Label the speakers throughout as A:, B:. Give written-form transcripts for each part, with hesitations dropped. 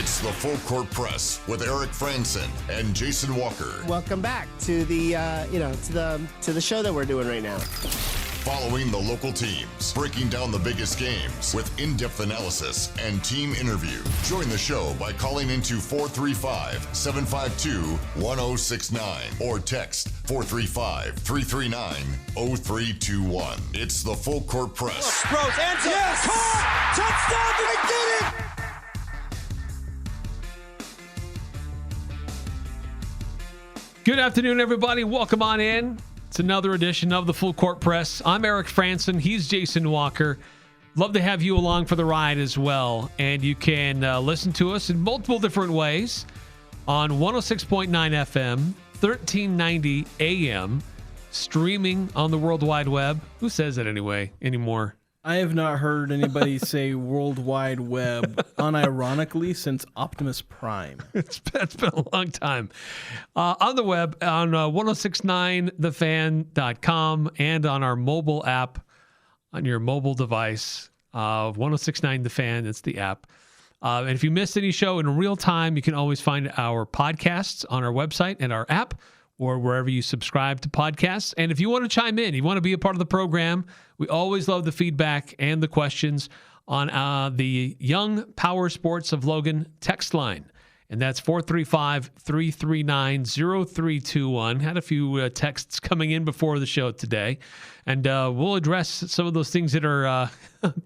A: It's the Full Court Press with Eric Frandsen and Jason Walker.
B: Welcome back to the to the show that we're doing right now.
A: Following the local teams, breaking down the biggest games with in-depth analysis and team interview. Join the show by calling into 435-752-1069 or text 435-339-0321. It's the Full Court Press.
C: Throws, ends it. Yes! Caught! Touchdown! They did it!
D: Good afternoon, everybody. Welcome on in. It's another edition of the Full Court Press. I'm Eric Frandsen. He's Jason Walker. Love to have you along for the ride as well. And you can listen to us in multiple different ways on 106.9 FM, 1390 AM, streaming on the World Wide Web. Who says that anymore?
E: I have not heard anybody say World Wide Web unironically since Optimus Prime.
D: It's been a long time. On the web, on 1069thefan.com and on our mobile app on your mobile device, 1069 The Fan, it's the app. And if you missed any show in real time, you can always find our podcasts on our website and our app, or wherever you subscribe to podcasts. And if you want to chime in, you want to be a part of the program, we always love the feedback and the questions on the Young Power Sports of Logan text line. And that's 435-339-0321. Had a few texts coming in before the show today. And we'll address some of those things that are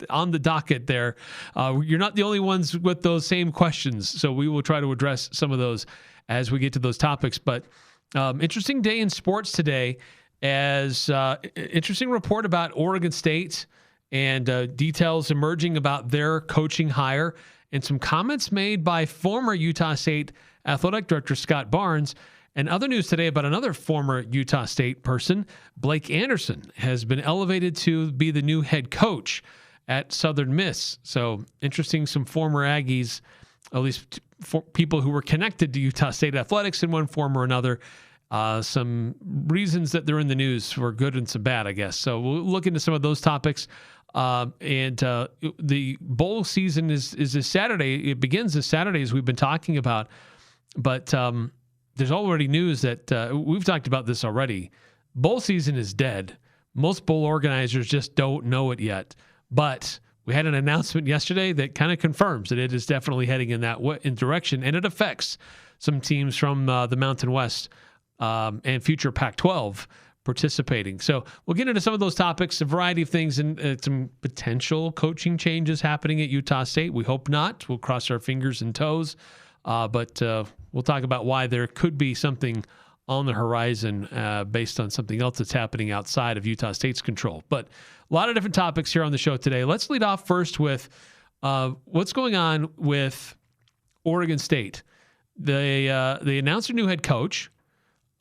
D: on the docket there. You're not the only ones with those same questions. So we will try to address some of those as we get to those topics. But interesting day in sports today, as interesting report about Oregon State and details emerging about their coaching hire and some comments made by former Utah State athletic director Scott Barnes, and other news today about another former Utah State person. Blake Anderson has been elevated to be the new head coach at Southern Miss. So interesting, some former Aggies, at least for people who were connected to Utah State athletics in one form or another. Some reasons that they're in the news for good and some bad, I guess. So we'll look into some of those topics. And the bowl season is this Saturday. It begins this Saturday, as we've been talking about. But there's already news that we've talked about this already. Bowl season is dead. Most bowl organizers just don't know it yet. But we had an announcement yesterday that kind of confirms that it is definitely heading in that direction, and it affects some teams from the Mountain West and future Pac-12 participating. So we'll get into some of those topics, a variety of things, and some potential coaching changes happening at Utah State. We hope not. We'll cross our fingers and toes, but we'll talk about why there could be something on the horizon based on something else that's happening outside of Utah State's control. But a lot of different topics here on the show today. Let's lead off first with what's going on with Oregon State. They announced a new head coach,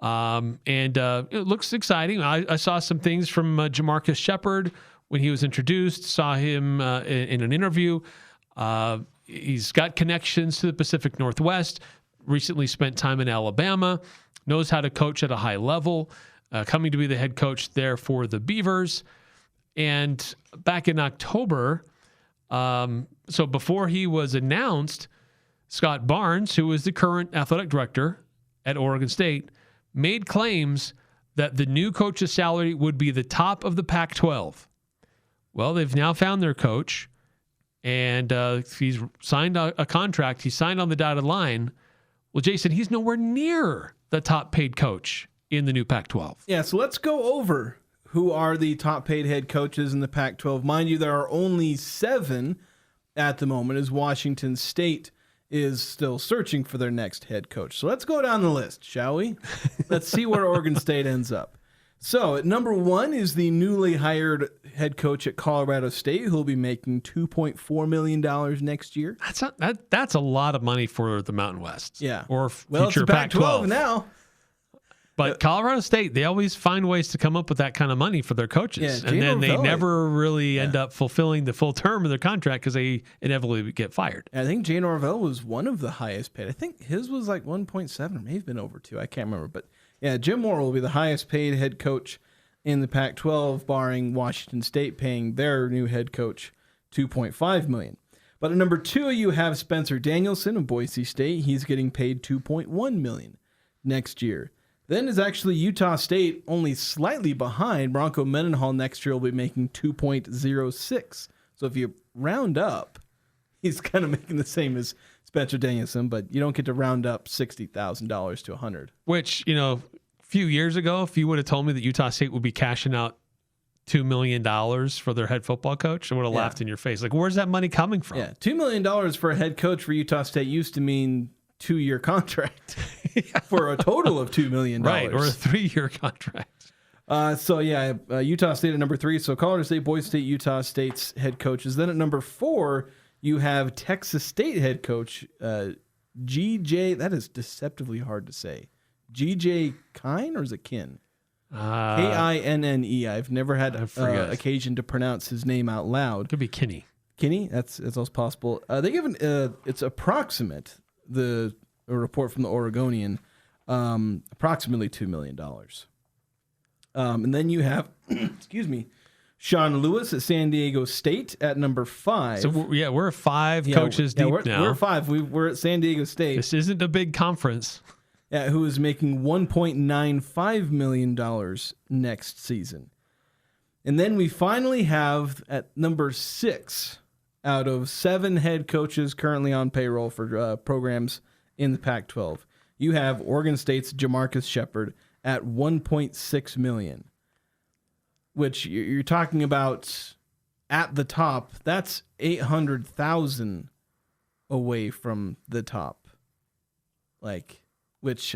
D: and it looks exciting. I saw some things from Jamarcus Shepard when he was introduced, saw him in an interview. He's got connections to the Pacific Northwest, recently spent time in Alabama, knows how to coach at a high level, coming to be the head coach there for the Beavers. And back in October, so before he was announced, Scott Barnes, who is the current athletic director at Oregon State, made claims that the new coach's salary would be the top of the Pac-12. Well, they've now found their coach, and he's signed a contract. He signed on the dotted line. Well, Jason, he's nowhere near the top-paid coach in the new Pac-12.
E: Yeah, so let's go over who are the top-paid head coaches in the Pac-12. Mind you, there are only 7 at the moment, as Washington State is still searching for their next head coach. So let's go down the list, shall we? Let's see where Oregon State ends up. So at number 1 is the newly hired head coach at Colorado State, who will be making $2.4 million next year.
D: That's a lot of money for the Mountain West.
E: Yeah.
D: Or
E: well,
D: future
E: it's Pac-12
D: Pac-12
E: now.
D: But Colorado State, they always find ways to come up with that kind of money for their coaches.
E: Yeah,
D: and then they
E: Norvell,
D: never really end up fulfilling the full term of their contract because they inevitably get fired.
E: I think Jay Norvell was one of the highest paid. I think his was like 1.7 or may have been over 2. I can't remember. But yeah, Jim Moore will be the highest paid head coach in the Pac-12, barring Washington State paying their new head coach $2.5 million. But at number 2, you have Spencer Danielson of Boise State. He's getting paid $2.1 million next year. Then is actually Utah State, only slightly behind. Bronco Mendenhall next year will be making $2.06. So if you round up, he's kind of making the same as Spencer Danielson, but you don't get to round up $60,000 to $100,000.
D: Which, a few years ago, if you would have told me that Utah State would be cashing out $2 million for their head football coach, I would have laughed in your face. Like, where's that money coming from?
E: Yeah, $2 million for a head coach for Utah State used to mean 2-year contract for a total of $2 million.
D: Right, or a 3-year contract.
E: Utah State at number 3. So Colorado State, Boise State, Utah State's head coaches. Then at number 4, you have Texas State head coach G.J. That is deceptively hard to say. G.J. Kine, or is it Kin? Kinne. I've never had occasion to pronounce his name out loud.
D: Could be Kinney.
E: Kinney, that's also possible. They give it's approximate, a report from the Oregonian, approximately $2 million. And then you have, Sean Lewis at San Diego State at number 5.
D: So we're 5 coaches deep now.
E: We're 5. We're at San Diego State.
D: This isn't a big conference.
E: Yeah, who is making $1.95 million next season. And then we finally have at number 6 out of 7 head coaches currently on payroll for programs in the Pac-12. You have Oregon State's Jamarcus Shepard at $1.6 million, which you're talking about at the top. That's $800,000 away from the top. Which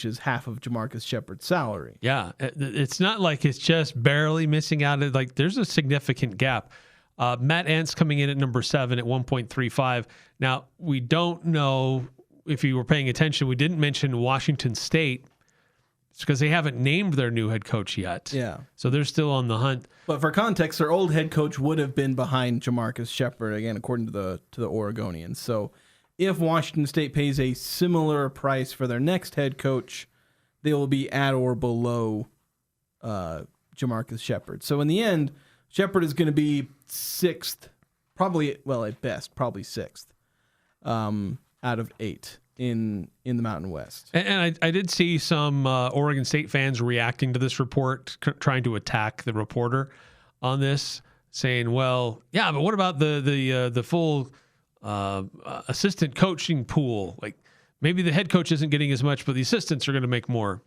E: is half of Jamarcus Shepard's salary.
D: Yeah, it's not like it's just barely missing out. There's a significant gap. Matt Entz coming in at number 7 at 1.35. Now, we don't know if you were paying attention. We didn't mention Washington State. It's because they haven't named their new head coach yet.
E: Yeah.
D: So they're still on the hunt.
E: But for context, their old head coach would have been behind Jamarcus Shepard, again, according to the Oregonians. So if Washington State pays a similar price for their next head coach, they will be at or below Jamarcus Shepard. So in the end, Shepard is going to be 6th, at best, probably 6th out of 8 in the Mountain West.
D: And I did see some Oregon State fans reacting to this report, trying to attack the reporter on this, saying, well, yeah, but what about the full assistant coaching pool? Like, maybe the head coach isn't getting as much, but the assistants are going to make more.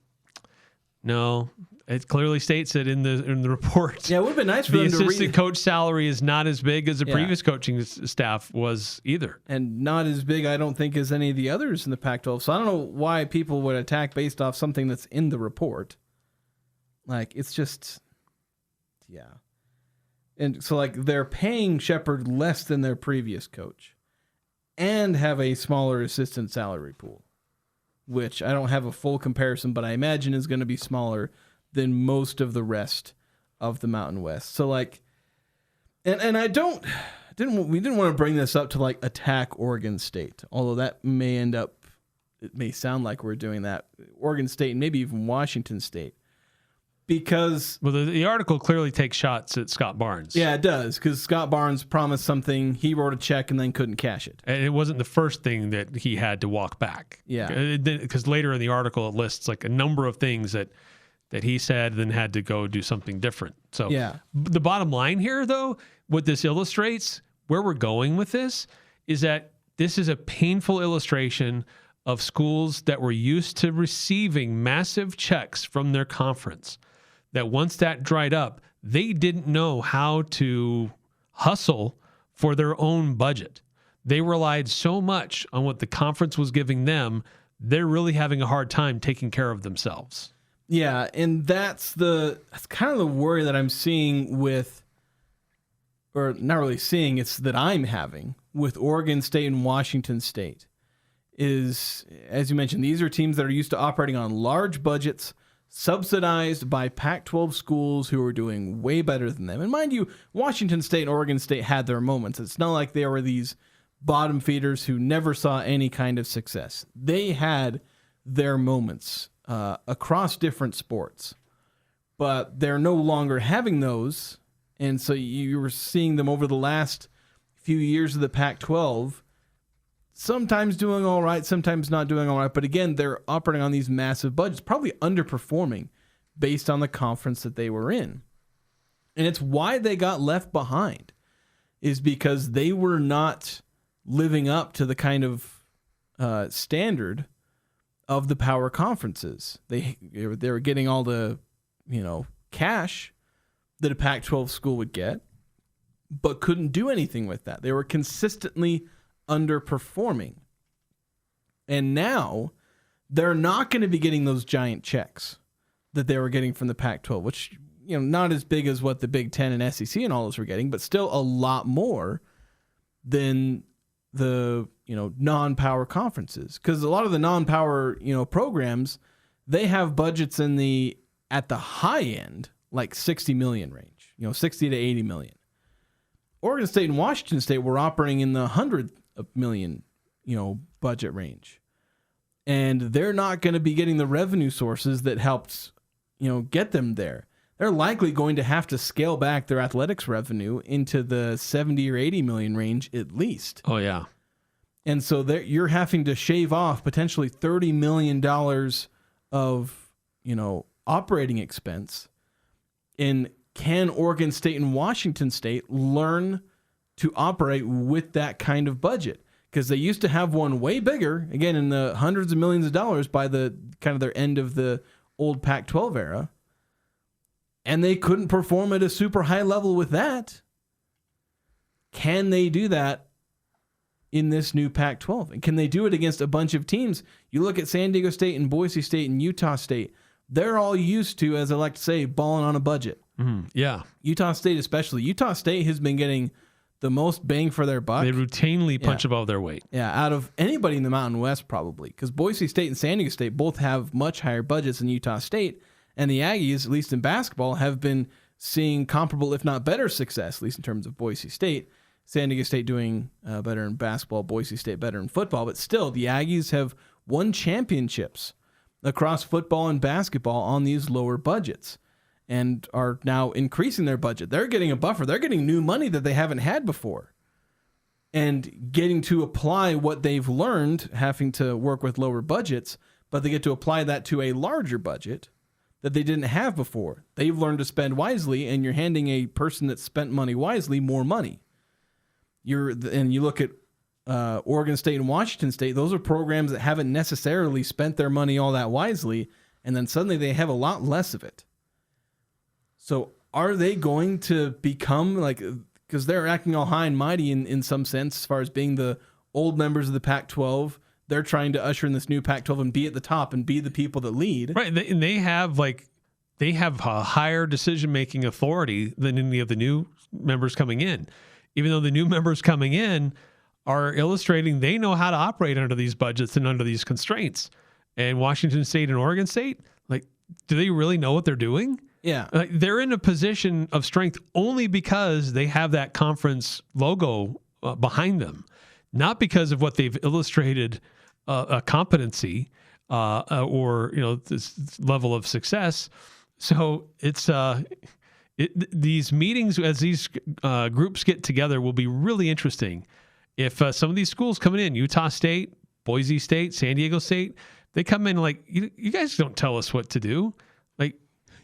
D: No, it clearly states it in the report.
E: Yeah, it would have been nice for them to
D: the assistant coach salary is not as big as the previous coaching staff was either, and
E: not as big, I don't think, as any of the others in the Pac-12. So I don't know why people would attack based off something that's in the report. It's just, yeah. And so they're paying Shepard less than their previous coach, and have a smaller assistant salary pool, which I don't have a full comparison, but I imagine is going to be smaller than most of the rest of the Mountain West. So we didn't want to bring this up to attack Oregon State, although it may sound like we're doing that. Oregon State and maybe even Washington State. Because
D: the article clearly takes shots at Scott Barnes.
E: Yeah, it does, because Scott Barnes promised something, he wrote a check, and then couldn't cash it.
D: And it wasn't the first thing that he had to walk back.
E: Yeah.
D: Because later in the article, it lists a number of things that he said, then had to go do something different. So
E: yeah.
D: The bottom line here, though, what this illustrates, where we're going with this, is that this is a painful illustration of schools that were used to receiving massive checks from their conference, that once that dried up, they didn't know how to hustle for their own budget. They relied so much on what the conference was giving them, they're really having a hard time taking care of themselves.
E: Yeah, and that's kind of the worry that I'm seeing with, or not really seeing, it's that I'm having with Oregon State and Washington State. Is, as you mentioned, these are teams that are used to operating on large budgets, subsidized by Pac-12 schools who are doing way better than them. And mind you, Washington State and Oregon State had their moments. It's not like they were these bottom feeders who never saw any kind of success. They had their moments across different sports, but they're no longer having those. And so you were seeing them over the last few years of the Pac-12, sometimes doing all right, sometimes not doing all right. But again, they're operating on these massive budgets, probably underperforming based on the conference that they were in. And it's why they got left behind, is because they were not living up to the kind of standard of the power conferences. They were getting all the, cash that a Pac-12 school would get, but couldn't do anything with that. They were consistently underperforming. And now they're not going to be getting those giant checks that they were getting from the Pac-12, which, not as big as what the Big Ten and SEC and all those were getting, but still a lot more than the, non-power conferences. Because a lot of the non-power, programs, they have budgets at the high end, like 60 million range, 60 to 80 million. Oregon State and Washington State were operating in the 100 million, budget range. And they're not going to be getting the revenue sources that helped, get them there. They're likely going to have to scale back their athletics revenue into the 70 or 80 million range at least.
D: Oh, yeah.
E: And so you're having to shave off potentially $30 million of, operating expense. And can Oregon State and Washington State learn to operate with that kind of budget? Because they used to have one way bigger, again, in the hundreds of millions of dollars by the kind of their end of the old Pac-12 era. And they couldn't perform at a super high level with that. Can they do that in this new Pac-12? And can they do it against a bunch of teams? You look at San Diego State and Boise State and Utah State. They're all used to, as I like to say, balling on a budget.
D: Mm-hmm. Yeah.
E: Utah State especially. Utah State has been getting the most bang for their buck.
D: They routinely punch above their weight.
E: Yeah, out of anybody in the Mountain West probably. Because Boise State and San Diego State both have much higher budgets than Utah State. And the Aggies, at least in basketball, have been seeing comparable, if not better, success, at least in terms of Boise State. San Diego State doing better in basketball, Boise State better in football. But still, the Aggies have won championships across football and basketball on these lower budgets and are now increasing their budget. They're getting a buffer. They're getting new money that they haven't had before and getting to apply what they've learned, having to work with lower budgets, but they get to apply that to a larger budget that they didn't have before. They've learned to spend wisely, and you're handing a person that spent money wisely more money. And you look at Oregon State and Washington State, those are programs that haven't necessarily spent their money all that wisely, and then suddenly they have a lot less of it. So are they going to become because they're acting all high and mighty in some sense as far as being the old members of the Pac-12. They're trying to usher in this new Pac-12 and be at the top and be the people that lead.
D: Right. And they have a higher decision-making authority than any of the new members coming in. Even though the new members coming in are illustrating they know how to operate under these budgets and under these constraints. And Washington State and Oregon State, do they really know what they're doing?
E: Yeah.
D: They're in a position of strength only because they have that conference logo behind them, not because of what they've illustrated a competency or this level of success. So it's these meetings as these groups get together will be really interesting. If some of these schools coming in, Utah State, Boise State, San Diego State, they come in you guys don't tell us what to do.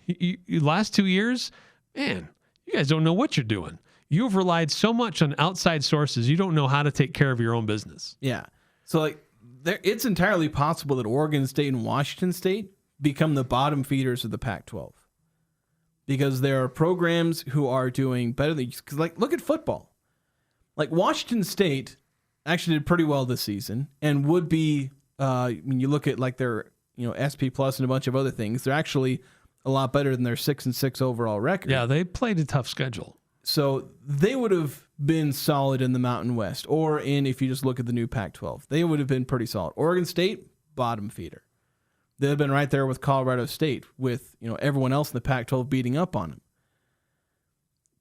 D: You last 2 years, man, you guys don't know what you're doing. You've relied so much on outside sources, you don't know how to take care of your own business.
E: Yeah. So it's entirely possible that Oregon State and Washington State become the bottom feeders of the Pac-12 because there are programs who are doing better than, because look at football. Washington State actually did pretty well this season and would be, when you look at their, SP Plus and a bunch of other things, they're actually a lot better than their 6-6 overall record.
D: Yeah, they played a tough schedule.
E: So they would have been solid in the Mountain West, or if you just look at the new Pac-12, they would have been pretty solid. Oregon State, bottom feeder. They'd have been right there with Colorado State, with everyone else in the Pac-12 beating up on them.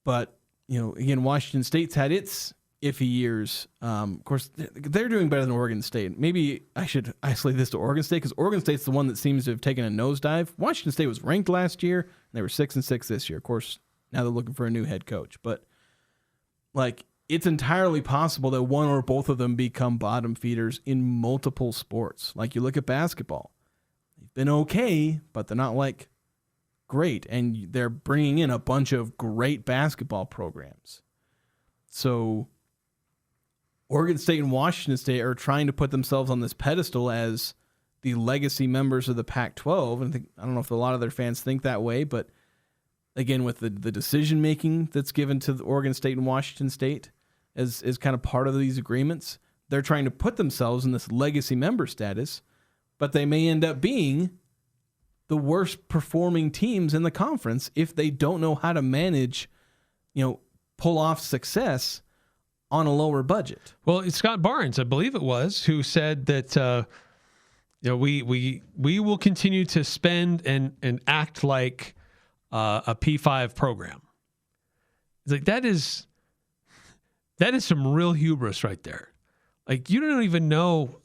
E: But again, Washington State's had its iffy years. Of course, they're doing better than Oregon State. Maybe I should isolate this to Oregon State because Oregon State's the one that seems to have taken a nosedive. Washington State was ranked last year, and they were 6-6 this year. Of course, now they're looking for a new head coach. But it's entirely possible that one or both of them become bottom feeders in multiple sports. Like you look at basketball. They've been okay, but they're not like great. And they're bringing in a bunch of great basketball programs. So Oregon State and Washington State are trying to put themselves on this pedestal as the legacy members of the Pac-12. And I don't know if a lot of their fans think that way, but again, with the decision-making that's given to the Oregon State and Washington State as kind of part of these agreements, they're trying to put themselves in this legacy member status, but they may end up being the worst performing teams in the conference if they don't know how to manage, pull off success on a lower budget.
D: Well, it's Scott Barnes, I believe it was, who said that we will continue to spend and act like a P5 program. It's like that is some real hubris right there. Like, you don't even know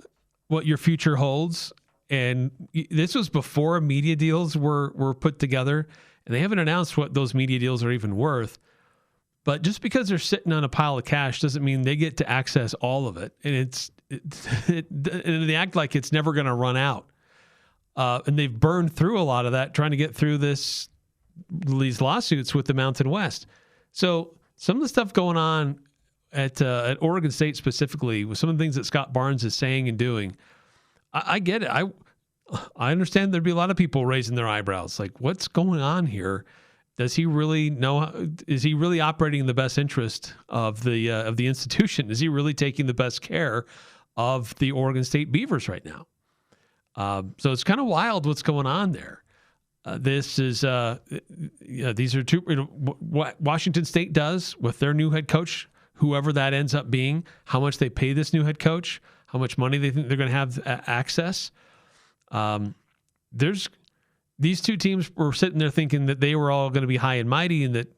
D: what your future holds. And this was before media deals were put together, and they haven't announced what those media deals are even worth. But just because they're sitting on a pile of cash doesn't mean they get to access all of it. And and they act like it's never going to run out. And they've burned through a lot of that trying to get through these lawsuits with the Mountain West. So some of the stuff going on at Oregon State specifically, with some of the things that Scott Barnes is saying and doing, I get it. I understand there'd be a lot of people raising their eyebrows. Like, what's going on here? Does he really know? Is he really operating in the best interest of the institution? Is he really taking the best care of the Oregon State Beavers right now? So it's kind of wild what's going on there. These are two. What Washington State does with their new head coach, whoever that ends up being, how much they pay this new head coach, how much money they think they're going to have access. These two teams were sitting there thinking that they were all going to be high and mighty, and that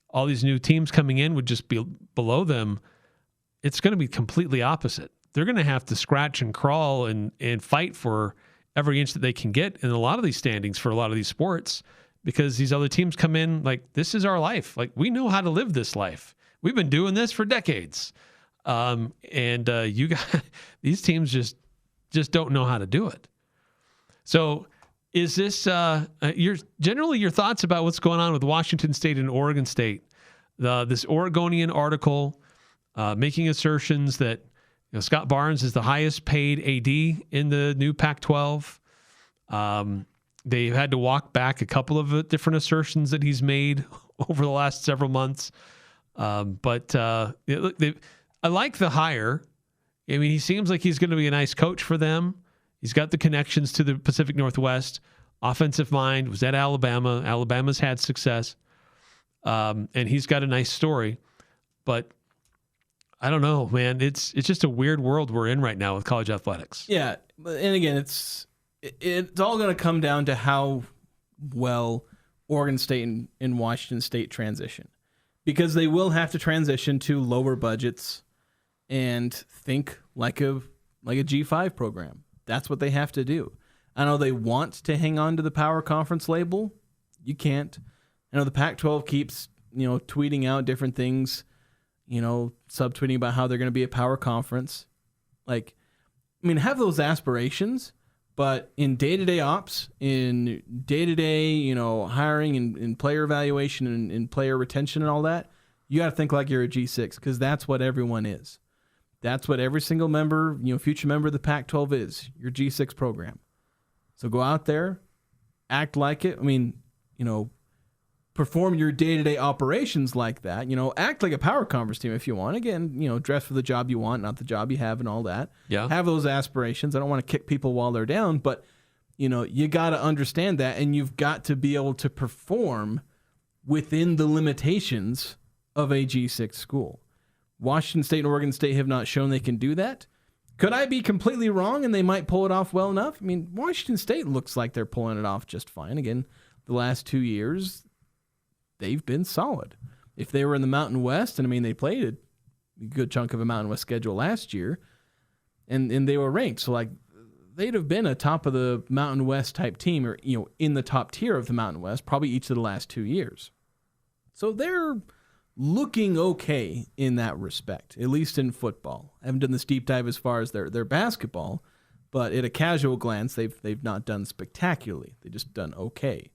D: all these new teams coming in would just be below them. It's going to be completely opposite. They're going to have to scratch and crawl and fight for every inch that they can get in a lot of these standings for a lot of these sports, because these other teams come in like, this is our life. Like, we know how to live this life. We've been doing this for decades. You got these teams just don't know how to do it. So is this your thoughts about what's going on with Washington State and Oregon State? This Oregonian article making assertions that Scott Barnes is the highest paid AD in the new Pac-12. They've had to walk back a couple of different assertions that he's made over the last several months. But I like the hire. I mean, he seems like he's going to be a nice coach for them. He's got the connections to the Pacific Northwest. Offensive mind, was at Alabama. Alabama's had success. And he's got a nice story. But I don't know, man. It's just a weird world we're in right now with college athletics.
E: Yeah. And again, it's all going to come down to how well Oregon State and Washington State transition. Because they will have to transition to lower budgets and think like a G5 program. That's what they have to do. I know they want to hang on to the power conference label. You can't. I know the Pac-12 keeps, tweeting out different things, subtweeting about how they're going to be a power conference. Have those aspirations, but in day-to-day ops, in day-to-day, hiring and player evaluation and player retention and all that, you got to think like you're a G6, because that's what everyone is. That's what every single member, future member of the Pac-12 is, your G6 program. So go out there, act like it. Perform your day-to-day operations like that. Act like a power conference team if you want. Again, dress for the job you want, not the job you have and all that.
D: Yeah.
E: Have those aspirations. I don't want to kick people while they're down, but, you got to understand that, and you've got to be able to perform within the limitations of a G6 school. Washington State and Oregon State have not shown they can do that. Could I be completely wrong and they might pull it off well enough? Washington State looks like they're pulling it off just fine. Again, the last 2 years, they've been solid. If they were in the Mountain West, and they played a good chunk of a Mountain West schedule last year, and they were ranked. So they'd have been a top of the Mountain West type team, or in the top tier of the Mountain West, probably each of the last 2 years. So they're looking okay in that respect, at least in football. I haven't done this deep dive as far as their basketball, but at a casual glance, they've not done spectacularly. They've just done okay.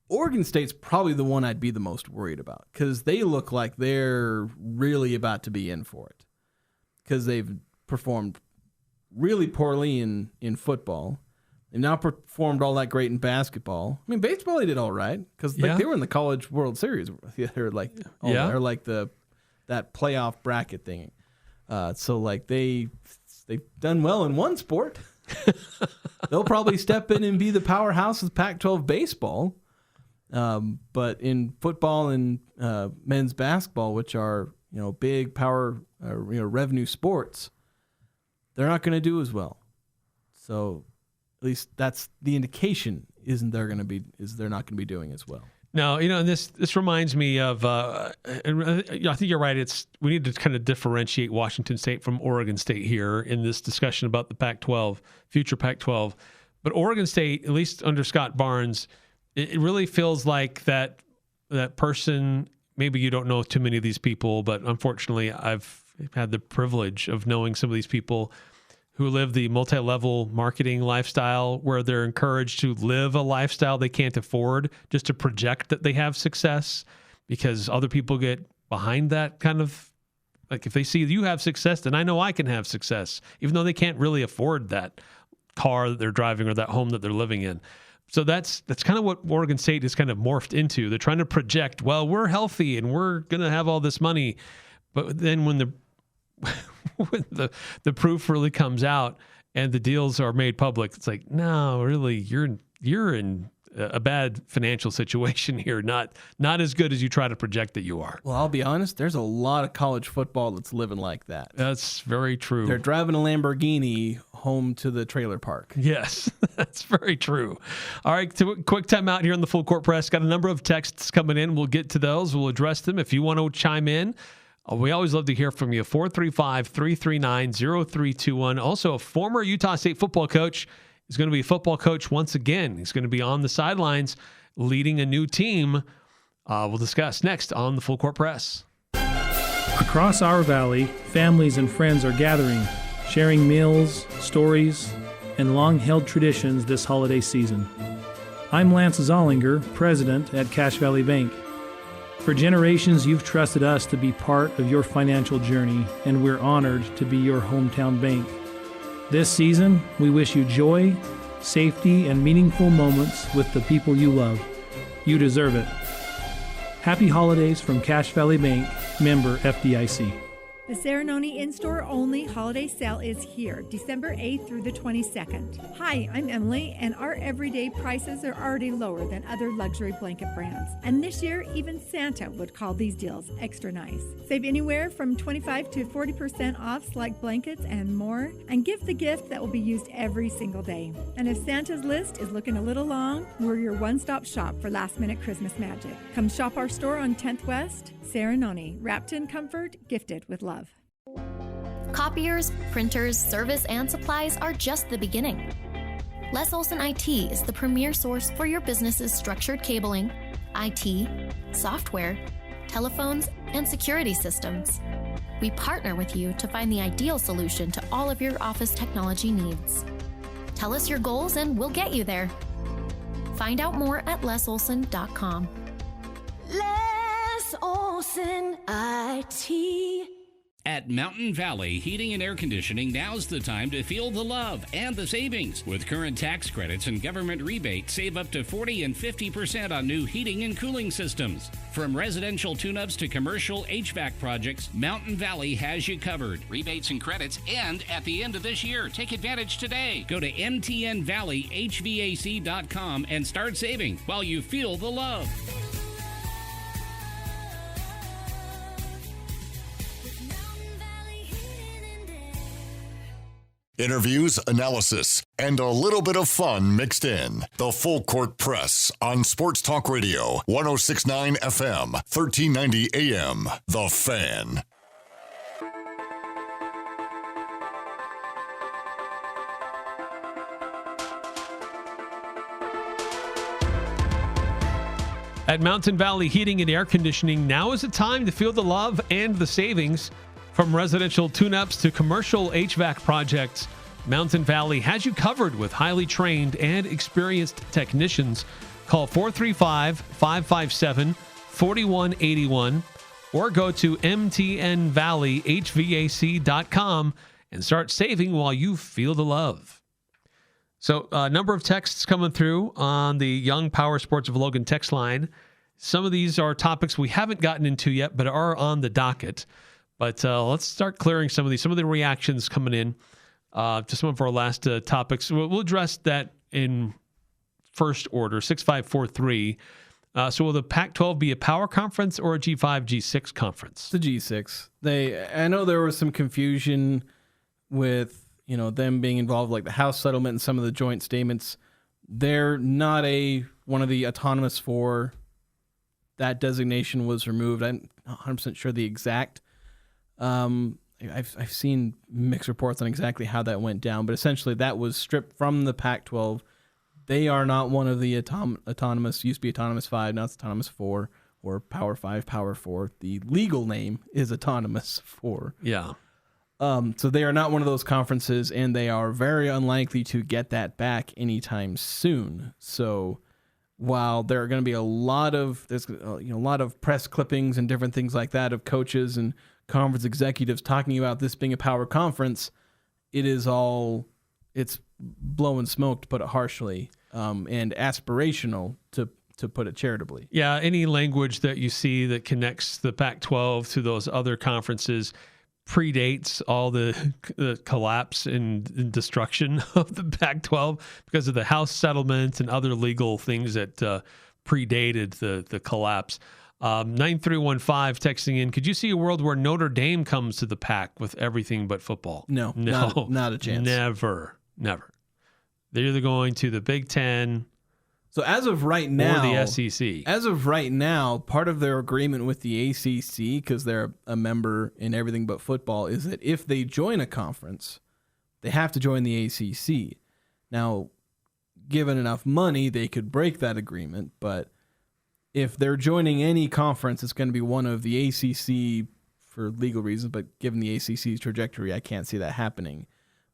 E: Oregon State's probably the one I'd be the most worried about because they look like they're really about to be in for it because they've performed really poorly in football. They've now performed all that great in basketball. I mean, baseball they did all right because they were in the College World Series. They're like or like that playoff bracket thing. So like they've done well in one sport. They'll probably step in and be the powerhouse of Pac-12 baseball. But in football and men's basketball, which are big power revenue sports, they're not going to do as well. So at least that's the indication. They're not going to be doing as well.
D: No, and this reminds me of. And I think you're right. We need to kind of differentiate Washington State from Oregon State here in this discussion about the Pac-12, future Pac-12. But Oregon State, at least under Scott Barnes, it really feels like that person. Maybe you don't know too many of these people, but unfortunately, I've had the privilege of knowing some of these people who live the multi-level marketing lifestyle where they're encouraged to live a lifestyle they can't afford just to project that they have success because other people get behind that kind of, like if they see you have success, then I know I can have success, even though they can't really afford that car that they're driving or that home that they're living in. So that's kind of what Oregon State is kind of morphed into. They're trying to project, well, we're healthy and we're going to have all this money. But then when the proof really comes out and the deals are made public, it's like, no, really, you're in a bad financial situation here, not as good as you try to project that you are.
E: Well, I'll be honest, there's a lot of college football that's living like that.
D: That's very true.
E: They're driving a Lamborghini home to the trailer park.
D: Yes, that's very true. All right, quick time out here on the Full Court Press. Got a number of texts coming in. We'll get to those. We'll address them. If you want to chime in, we always love to hear from you. 435-339-0321. Also, a former Utah State football coach is going to be a football coach once again. He's going to be on the sidelines leading a new team. We'll discuss next on the Full Court Press.
F: Across our valley, families and friends are gathering, sharing meals, stories, and long-held traditions this holiday season. I'm Lance Zollinger, president at Cache Valley Bank. For generations, you've trusted us to be part of your financial journey, and we're honored to be your hometown bank. This season, we wish you joy, safety, and meaningful moments with the people you love. You deserve it. Happy holidays from Cache Valley Bank, member FDIC.
G: The Serenoni in-store only holiday sale is here, December 8th through the 22nd. Hi, I'm Emily, and our everyday prices are already lower than other luxury blanket brands. And this year, even Santa would call these deals extra nice. Save anywhere from 25 to 40% off select blankets and more, and give the gift that will be used every single day. And if Santa's list is looking a little long, we're your one-stop shop for last-minute Christmas magic. Come shop our store on 10th West. Serenoni, wrapped in comfort, gifted with love.
H: Copiers, printers, service, and supplies are just the beginning. Les Olson IT is the premier source for your business's structured cabling, IT, software, telephones, and security systems. We partner with you to find the ideal solution to all of your office technology needs. Tell us your goals and we'll get you there. Find out more at lesolson.com.
I: Les Olson IT.
J: At Mountain Valley Heating and Air Conditioning, now's the time to feel the love and the savings. With current tax credits and government rebates, save up to 40 and 50% on new heating and cooling systems. From residential tune-ups to commercial HVAC projects, Mountain Valley has you covered. Rebates and credits end at the end of this year. Take advantage today. Go to mtnvalleyhvac.com and start saving while you feel the love.
A: Interviews, analysis, and a little bit of fun mixed in. The Full Court Press on Sports Talk Radio, 106.9 FM, 1390 AM. The Fan.
D: At Mountain Valley Heating and Air Conditioning, now is the time to feel the love and the savings. From residential tune-ups to commercial HVAC projects, Mountain Valley has you covered with highly trained and experienced technicians. Call 435-557-4181 or go to mtnvalleyhvac.com and start saving while you feel the love. So a number of texts coming through on the Young Power Sports of Logan text line. Some of these are topics we haven't gotten into yet, but are on the docket. But let's start clearing some of these. Some of the reactions coming in to some of our last topics. We'll address that in first order, 6543. So will the Pac-12 be a power conference or a G5, G6 conference?
E: The G6. I know there was some confusion with them being involved, like the House settlement and some of the joint statements. They're not one of the autonomous four. That designation was removed. I'm not 100% sure the exact. I've seen mixed reports on exactly how that went down, but essentially that was stripped from the Pac-12. They are not one of the autonomous, used to be Autonomous 5, now it's Autonomous 4, or Power 5, Power 4. The legal name is Autonomous 4.
D: Yeah.
E: So they are not one of those conferences, and they are very unlikely to get that back anytime soon. So while there are going to be a lot of press clippings and different things like that of coaches and conference executives talking about this being a power conference, it's blowing smoke, to put it harshly, and aspirational to put it charitably.
D: Yeah, any language that you see that connects the Pac-12 to those other conferences predates all the collapse and destruction of the Pac-12 because of the House settlement and other legal things that predated the collapse. 9315 texting in, could you see a world where Notre Dame comes to the Pac with everything but football?
E: No, not a chance.
D: Never. They're either going to the Big Ten.
E: So as of right now,
D: or the SEC.
E: As of right now, part of their agreement with the ACC, because they're a member in everything but football, is that if they join a conference, they have to join the ACC. Now, given enough money, they could break that agreement, but if they're joining any conference, it's going to be one of the ACC for legal reasons, but given the ACC's trajectory, I can't see that happening.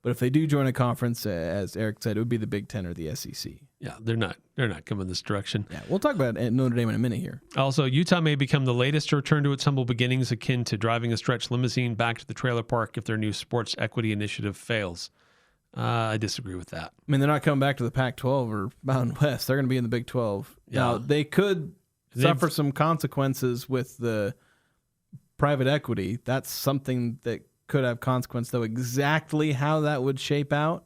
E: But if they do join a conference, as Eric said, it would be the Big Ten or the SEC.
D: Yeah, they're not coming this direction.
E: Yeah, we'll talk about Notre Dame in a minute here.
D: Also, Utah may become the latest to return to its humble beginnings, akin to driving a stretch limousine back to the trailer park if their new sports equity initiative fails. I disagree with that.
E: I mean, they're not coming back to the Pac-12 or Mountain West. They're going to be in the Big 12.
D: Yeah.
E: Now, they could suffer some consequences with the private equity. That's something that could have consequence, though exactly how that would shape out,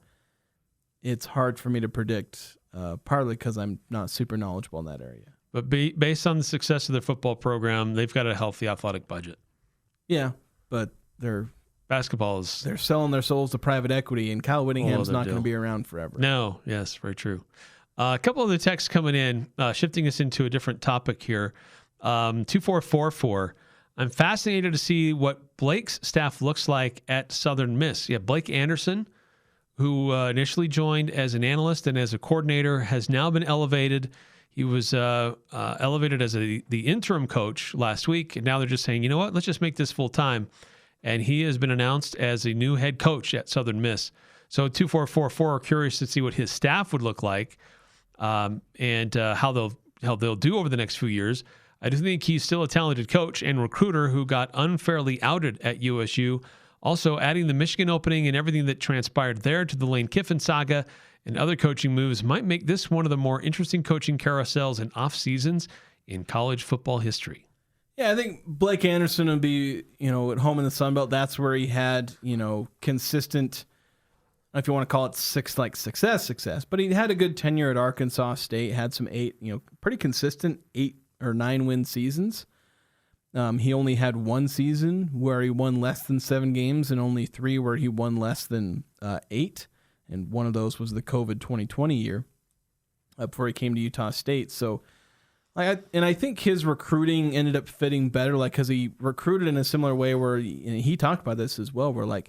E: it's hard for me to predict, partly because I'm not super knowledgeable in that area.
D: But based on the success of their football program, they've got a healthy athletic budget.
E: Yeah, but they're selling their souls to private equity, and Kyle Whittingham's not going to be around forever.
D: No, yes, very true. A couple of the texts coming in, shifting us into a different topic here. 2444. I'm fascinated to see what Blake's staff looks like at Southern Miss. Yeah, Blake Anderson, who initially joined as an analyst and as a coordinator, has now been elevated. He was elevated as the interim coach last week, and now they're just saying, you know what, let's just make this full time. And he has been announced as a new head coach at Southern Miss. So 2444 are curious to see what his staff would look like and how they'll do over the next few years. I do think he's still a talented coach and recruiter who got unfairly outed at USU. Also, adding the Michigan opening and everything that transpired there to the Lane Kiffin saga and other coaching moves might make this one of the more interesting coaching carousels and off seasons in college football history.
E: Yeah, I think Blake Anderson would be, at home in the Sun Belt. That's where he had, consistent, I don't know if you want to call it success, but he had a good tenure at Arkansas State, had some pretty consistent 8 or 9 win seasons. He only had one season where he won less than 7 games and only 3 where he won less than 8. And one of those was the COVID 2020 year before he came to Utah State. So, I think his recruiting ended up fitting better, because he recruited in a similar way where he talked about this as well, where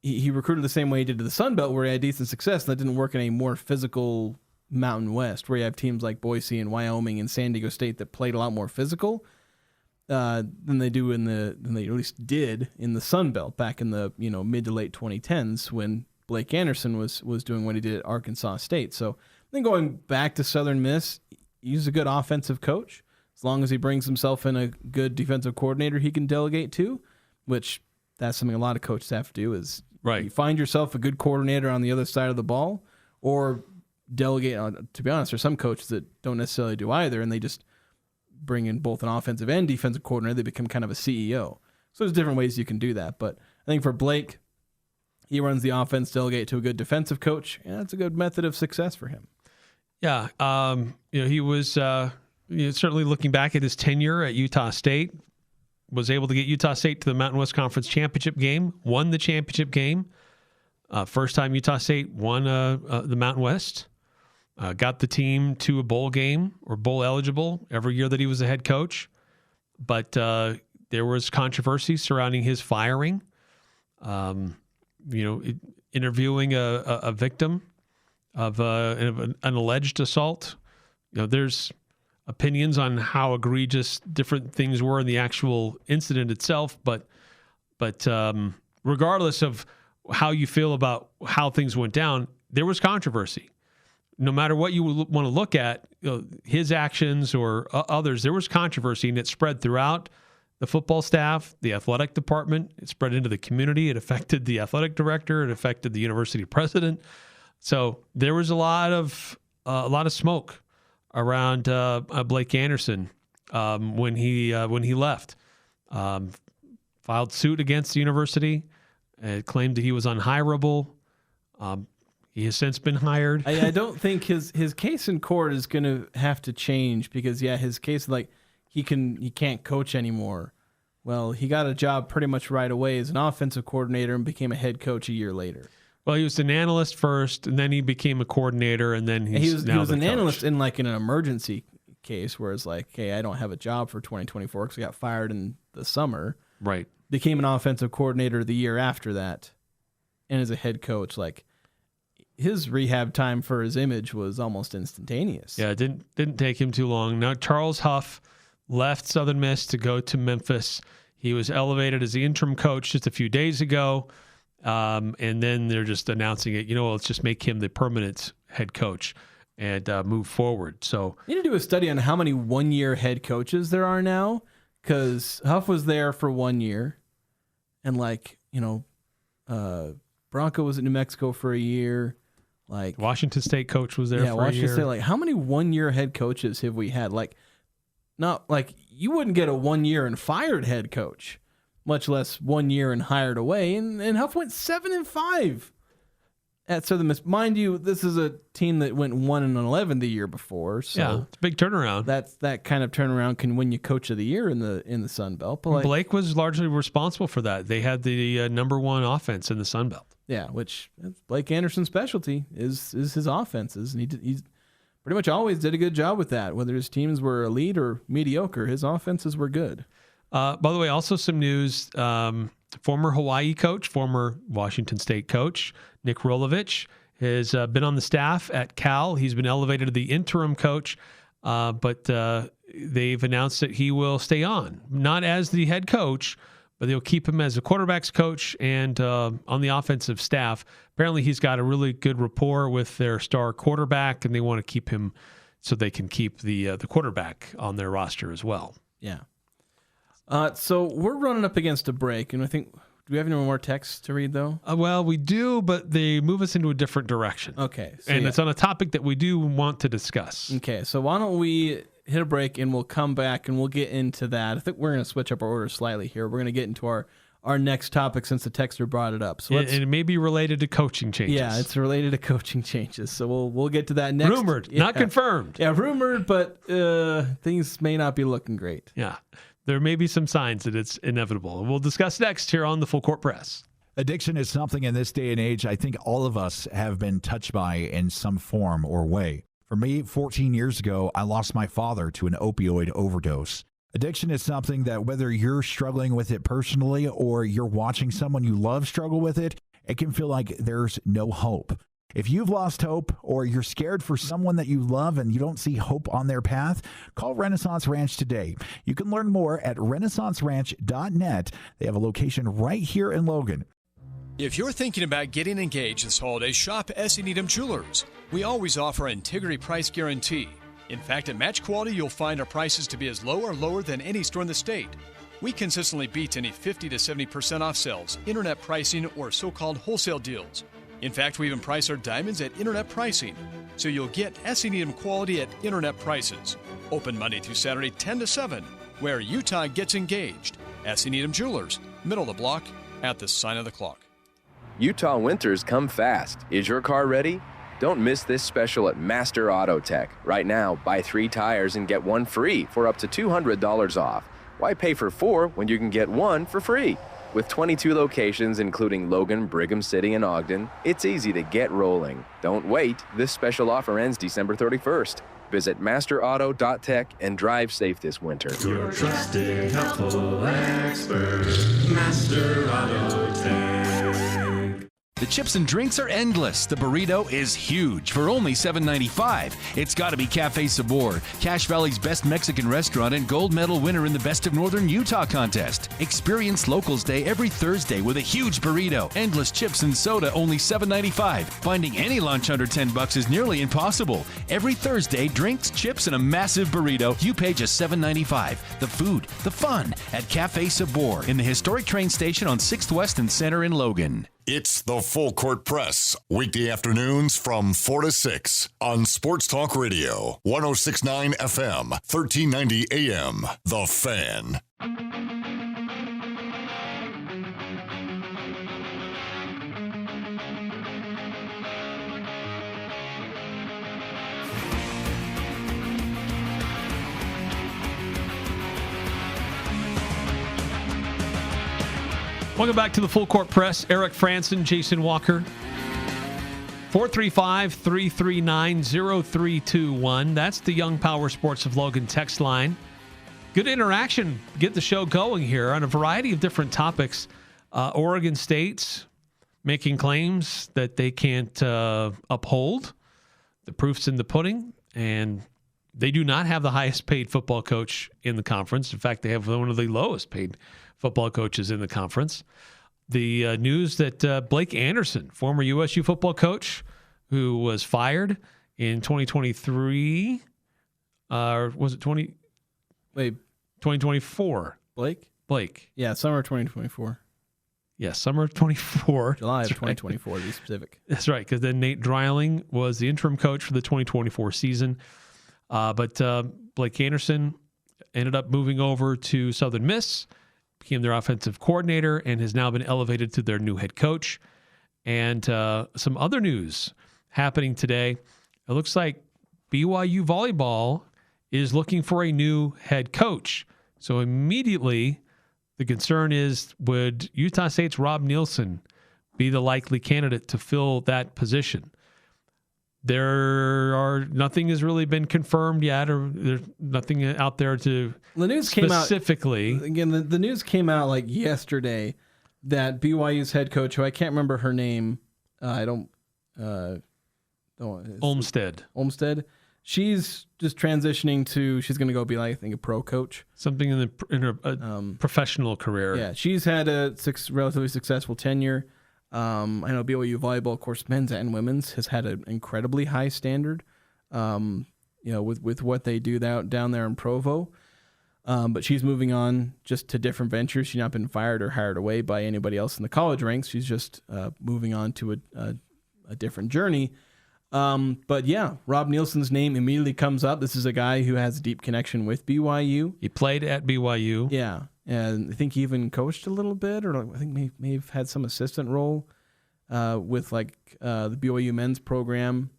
E: he recruited the same way he did to the Sun Belt, where he had decent success, and that didn't work in a more physical Mountain West, where you have teams like Boise and Wyoming and San Diego State that played a lot more physical than they do than they at least did in the Sun Belt back in the mid to late 2010s when Blake Anderson was doing what he did at Arkansas State. So I think going back to Southern Miss, he's a good offensive coach. As long as he brings himself in a good defensive coordinator he can delegate to, which that's something a lot of coaches have to do, is you find yourself a good coordinator on the other side of the ball, or delegate. To be honest, there's some coaches that don't necessarily do either, and they just bring in both an offensive and defensive coordinator. They become kind of a CEO. So there's different ways you can do that. But I think for Blake, he runs the offense, delegate to a good defensive coach, and that's a good method of success for him.
D: Yeah, he was certainly looking back at his tenure at Utah State, was able to get Utah State to the Mountain West Conference championship game, won the championship game. First time Utah State won the Mountain West. Got the team to a bowl game or bowl eligible every year that he was a head coach. But there was controversy surrounding his firing. Interviewing a victim of an alleged assault. There's opinions on how egregious different things were in the actual incident itself, but regardless of how you feel about how things went down, there was controversy. No matter what you want to look at, his actions or others, there was controversy, and it spread throughout the football staff, the athletic department. It spread into the community. It affected the athletic director. It affected the university president. So there was a lot of smoke around Blake Anderson when he left. Filed suit against the university. Claimed that he was unhirable. He has since been hired.
E: I don't think his case in court is going to have to change because his case he can't coach anymore. Well, he got a job pretty much right away as an offensive coordinator and became a head coach a year later.
D: Well, he was an analyst first, and then he became a coordinator, and then he was
E: an analyst in an emergency case where it's hey, I don't have a job for 2024 because I got fired in the summer.
D: Right.
E: Became an offensive coordinator the year after that, and as a head coach, his rehab time for his image was almost instantaneous.
D: Yeah, it didn't take him too long. Now Charles Huff left Southern Miss to go to Memphis. He was elevated as the interim coach just a few days ago. And then they're just announcing it, let's just make him the permanent head coach and move forward. So
E: you need to do a study on how many one-year head coaches there are now, because Huff was there for 1 year, and Bronco was at New Mexico for a year.
D: Washington State coach was there for a year.
E: Washington State. How many one-year head coaches have we had? You wouldn't get a 1 year and fired head coach, much less 1 year and hired away. And Huff went 7-5 at Southern Miss. Mind you, this is a team that went 1-11 the year before. So
D: yeah, it's a big turnaround.
E: That kind of turnaround can win you Coach of the Year in the Sun Belt. But
D: Blake was largely responsible for that. They had the number one offense in the Sun Belt.
E: Yeah, which Blake Anderson's specialty is his offenses, and he's pretty much always did a good job with that. Whether his teams were elite or mediocre, his offenses were good.
D: By the way, also some news, former Hawaii coach, former Washington State coach, Nick Rolovich, has been on the staff at Cal. He's been elevated to the interim coach, but they've announced that he will stay on, not as the head coach, but they'll keep him as a quarterback's coach and on the offensive staff. Apparently he's got a really good rapport with their star quarterback, and they want to keep him so they can keep the quarterback on their roster as well.
E: Yeah. So we're running up against a break, and I think, do we have any more texts to read, though?
D: Well, we do, but they move us into a different direction.
E: Okay.
D: And it's on a topic that we do want to discuss.
E: Okay, so why don't we hit a break, and we'll come back, and we'll get into that. I think we're going to switch up our order slightly here. We're going to get into our next topic since the texter brought it up. So
D: and it may be related to coaching changes.
E: Yeah, it's related to coaching changes. So we'll get to that next.
D: Rumored, not confirmed.
E: Yeah, rumored, but things may not be looking great.
D: Yeah. There may be some signs that it's inevitable. We'll discuss next here on the Full Court Press.
K: Addiction is something in this day and age I think all of us have been touched by in some form or way. For me, 14 years ago, I lost my father to an opioid overdose. Addiction is something that whether you're struggling with it personally or you're watching someone you love struggle with it, it can feel like there's no hope. If you've lost hope or you're scared for someone that you love and you don't see hope on their path, call Renaissance Ranch today. You can learn more at renaissanceranch.net. They have a location right here in Logan.
L: If you're thinking about getting engaged this holiday, shop S.E. Needham Jewelers. We always offer an integrity price guarantee. In fact, at Match Quality, you'll find our prices to be as low or lower than any store in the state. We consistently beat any 50 to 70% off sales, internet pricing, or so-called wholesale deals. In fact, we even price our diamonds at internet pricing, so you'll get S.E. Needham quality at internet prices. Open Monday through Saturday, 10 to 7, where Utah gets engaged. S.E. Needham Jewelers, middle of the block, at the sign of the clock.
M: Utah winters come fast. Is your car ready? Don't miss this special at Master Auto Tech. Right now, buy 3 tires and get 1 free for up to $200 off. Why pay for 4 when you can get 1 for free? With 22 locations, including Logan, Brigham City, and Ogden, it's easy to get rolling. Don't wait. This special offer ends December 31st. Visit masterauto.tech and drive safe this winter.
N: Your trusted, helpful expert, Master Auto Tech.
O: The chips and drinks are endless. The burrito is huge for only $7.95. It's got to be Cafe Sabor, Cache Valley's best Mexican restaurant and gold medal winner in the Best of Northern Utah contest. Experience Locals Day every Thursday with a huge burrito, endless chips and soda, only $7.95. Finding any lunch under $10 is nearly impossible. Every Thursday, drinks, chips, and a massive burrito. You pay just $7.95. The food, the fun at Cafe Sabor in the historic train station on 6th West and Center in Logan.
A: It's the Full Court Press, weekday afternoons from 4 to 6 on Sports Talk Radio, 106.9 FM, 1390 AM, The Fan.
D: Welcome back to the Full Court Press. Eric Frandsen, Jason Walker. 435-339-0321. That's the Young Power Sports of Logan text line. Good interaction. Get the show going here on a variety of different topics. Oregon State's making claims that they can't uphold. The proof's in the pudding, and they do not have the highest paid football coach in the conference. In fact, they have one of the lowest paid football coaches in the conference. The news that Blake Anderson, former USU football coach, who was fired in 2023, or was it 2024? Blake.
E: Yeah, summer 2024.
D: Yeah, summer of 24.
E: July of 2024, to be specific.
D: That's right, because then Nate Dreiling was the interim coach for the 2024 season. But Blake Anderson ended up moving over to Southern Miss, became their offensive coordinator, and has now been elevated to their new head coach. And some other news happening today. It looks like BYU volleyball is looking for a new head coach. So immediately the concern is, would Utah State's Rob Neilson be the likely candidate to fill that position? Nothing has really been confirmed yet, or there's nothing out there to
E: the news
D: specifically.
E: Came out, again, the news came out like yesterday that BYU's head coach, who I can't remember her name, Olmstead. She's just transitioning to. She's going to go be like, I think, a pro coach,
D: something in her professional career.
E: Yeah, she's had a relatively successful tenure. I know BYU volleyball, of course, men's and women's, has had an incredibly high standard, with what they do down there in Provo. But she's moving on just to different ventures. She's not been fired or hired away by anybody else in the college ranks. She's just moving on to a different journey. But yeah, Rob Nielsen's name immediately comes up. This is a guy who has a deep connection with BYU.
D: He played at BYU.
E: Yeah. And I think he even coached a little bit, or I think may have had some assistant role with the BYU men's program.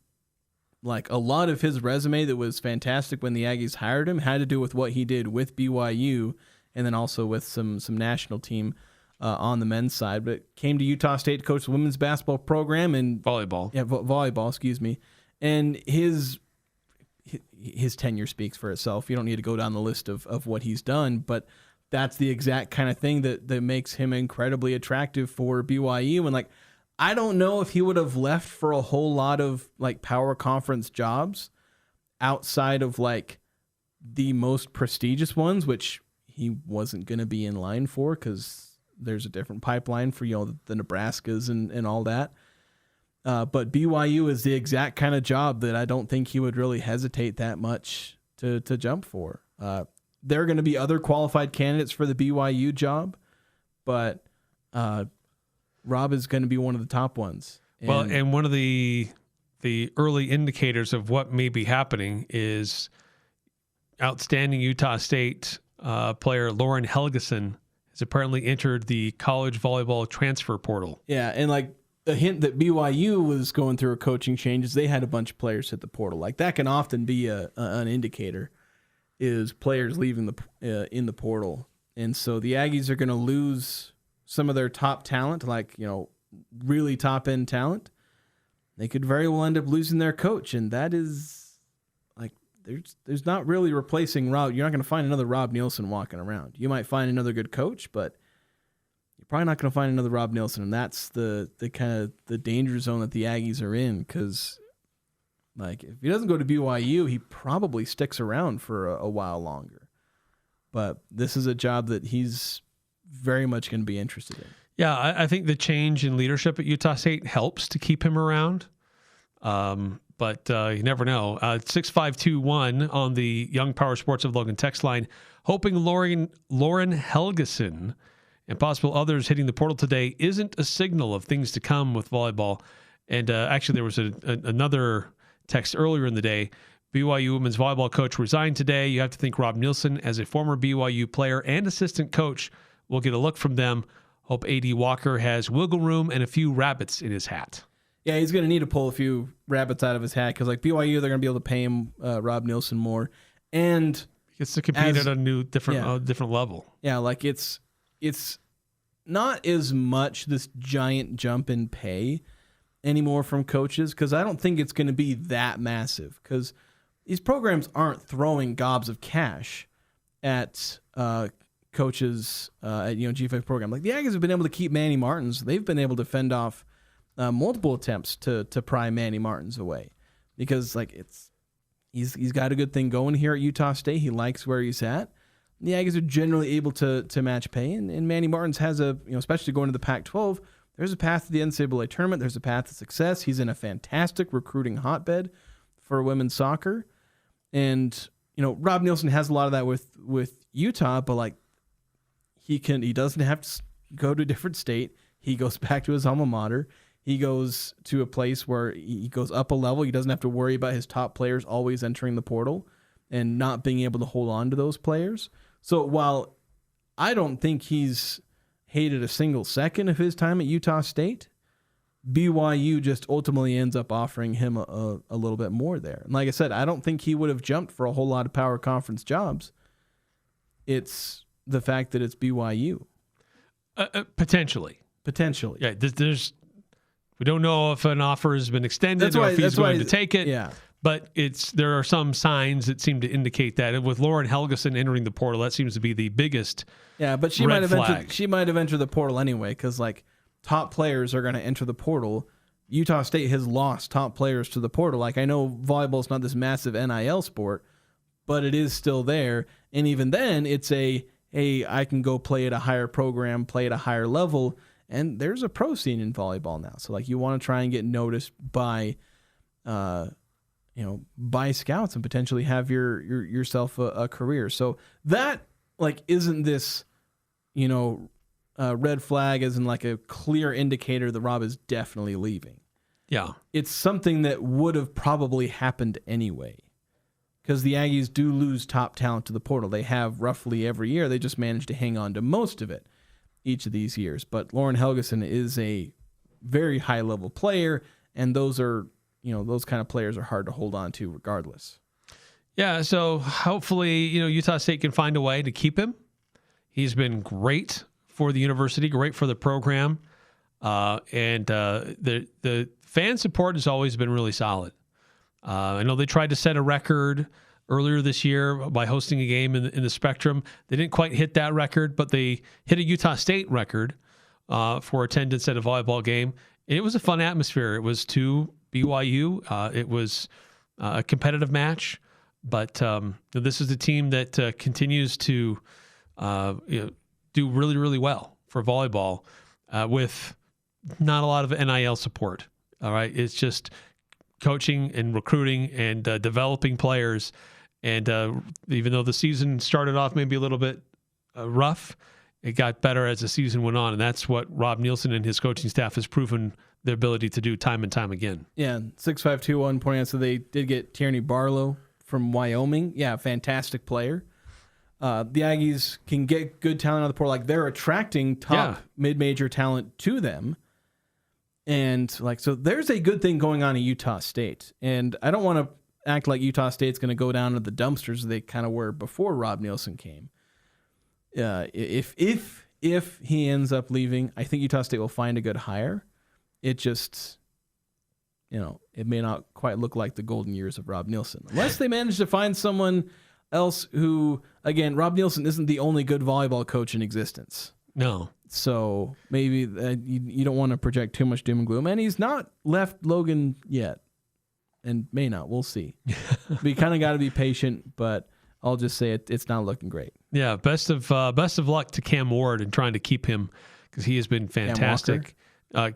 E: Like, a lot of his resume that was fantastic when the Aggies hired him had to do with what he did with BYU, and then also with some national team on the men's side. But came to Utah State to coach the women's basketball program and
D: volleyball.
E: Yeah, volleyball. Excuse me. And his tenure speaks for itself. You don't need to go down the list of what he's done, but that's the exact kind of thing that makes him incredibly attractive for BYU. And I don't know if he would have left for a whole lot of like power conference jobs outside of like the most prestigious ones, which he wasn't going to be in line for because there's a different pipeline for, the Nebraskas and all that. But BYU is the exact kind of job that I don't think he would really hesitate that much to jump for. There are going to be other qualified candidates for the BYU job, but Rob is going to be one of the top ones.
D: And one of the early indicators of what may be happening is outstanding Utah State player Lauren Helgeson has apparently entered the college volleyball transfer portal.
E: Yeah, and like a hint that BYU was going through a coaching changes, they had a bunch of players hit the portal. Like that can often be an indicator, is players leaving in the portal. And so the Aggies are going to lose some of their top talent, like, really top end talent. They could very well end up losing their coach. And that is like, there's not really replacing Rob. You're not going to find another Rob Neilson walking around. You might find another good coach, but you're probably not going to find another Rob Neilson. And that's the kind of the danger zone that the Aggies are in. Cause like if he doesn't go to BYU, he probably sticks around for a while longer. But this is a job that he's very much going to be interested in.
D: Yeah, I think the change in leadership at Utah State helps to keep him around. But you never know. 6521 on the Young Power Sports of Logan text line, hoping Lauren Helgeson and possible others hitting the portal today isn't a signal of things to come with volleyball. And actually, there was another text earlier in the day. BYU women's volleyball coach resigned today. You have to think Rob Neilson, as a former BYU player and assistant coach, will get a look from them. Hope AD Walker has wiggle room and a few rabbits in his hat.
E: Yeah, he's going to need to pull a few rabbits out of his hat because, like, BYU, they're going to be able to pay him Rob Neilson more, and
D: he gets to compete at a new, different level.
E: Yeah, like it's not as much this giant jump in pay anymore from coaches because I don't think it's going to be that massive because these programs aren't throwing gobs of cash at coaches at G5 program. Like the Aggies have been able to keep Manny Martins. They've been able to fend off multiple attempts to pry Manny Martins away because like he's got a good thing going here at Utah State. He likes where he's at. The Aggies are generally able to match pay, and Manny Martins has especially going to the Pac-12, there's a path to the NCAA tournament. There's a path to success. He's in a fantastic recruiting hotbed for women's soccer. And, Rob Neilson has a lot of that with Utah, but like he doesn't have to go to a different state. He goes back to his alma mater. He goes to a place where he goes up a level. He doesn't have to worry about his top players always entering the portal and not being able to hold on to those players. So while I don't think he's hated a single second of his time at Utah State, BYU just ultimately ends up offering him a little bit more there. And like I said, I don't think he would have jumped for a whole lot of power conference jobs. It's the fact that it's BYU.
D: Potentially.
E: Yeah,
D: we don't know if an offer has been extended or if he's going to take it.
E: Yeah.
D: But there are some signs that seem to indicate that. And with Lauren Helgeson entering the portal, that seems to be the biggest.
E: Yeah, but she might have entered the portal anyway because like top players are going to enter the portal. Utah State has lost top players to the portal. Like I know volleyball is not this massive NIL sport, but it is still there. And even then, it's I can go play at a higher program, play at a higher level, and there's a pro scene in volleyball now. So like you want to try and get noticed by by scouts and potentially have yourself a career. So that like isn't this, red flag as in like a clear indicator that Rob is definitely leaving.
D: Yeah.
E: It's something that would have probably happened anyway because the Aggies do lose top talent to the portal. They have roughly every year. They just manage to hang on to most of it each of these years. But Lauren Helgeson is a very high level player, and those are those kind of players are hard to hold on to regardless.
D: Yeah, so hopefully, Utah State can find a way to keep him. He's been great for the university, great for the program. And the fan support has always been really solid. I know they tried to set a record earlier this year by hosting a game in the Spectrum. They didn't quite hit that record, but they hit a Utah State record for attendance at a volleyball game. it was a fun atmosphere. It was to BYU. It was a competitive match, but this is a team that continues to do really, really well for volleyball with not a lot of NIL support. All right. It's just coaching and recruiting and developing players. And even though the season started off maybe a little bit rough, it got better as the season went on. And that's what Rob Neilson and his coaching staff has proven their ability to do time and time again.
E: Yeah, 6521 pointing out, so they did get Tierney Barlow from Wyoming. Yeah, fantastic player. The Aggies can get good talent out of the portal. Like, they're attracting top mid-major talent to them. And so there's a good thing going on at Utah State. And I don't want to act like Utah State's going to go down to the dumpsters they kind of were before Rob Neilson came. If he ends up leaving, I think Utah State will find a good hire. It just, it may not quite look like the golden years of Rob Neilson. Unless they manage to find someone else who, again, Rob Neilson isn't the only good volleyball coach in existence.
D: No.
E: So maybe you don't want to project too much doom and gloom. And he's not left Logan yet, and may not. We'll see. But you kind of got to be patient, but I'll just say it's not looking great.
D: Yeah, best of luck to Cam Ward and trying to keep him, because he has been fantastic.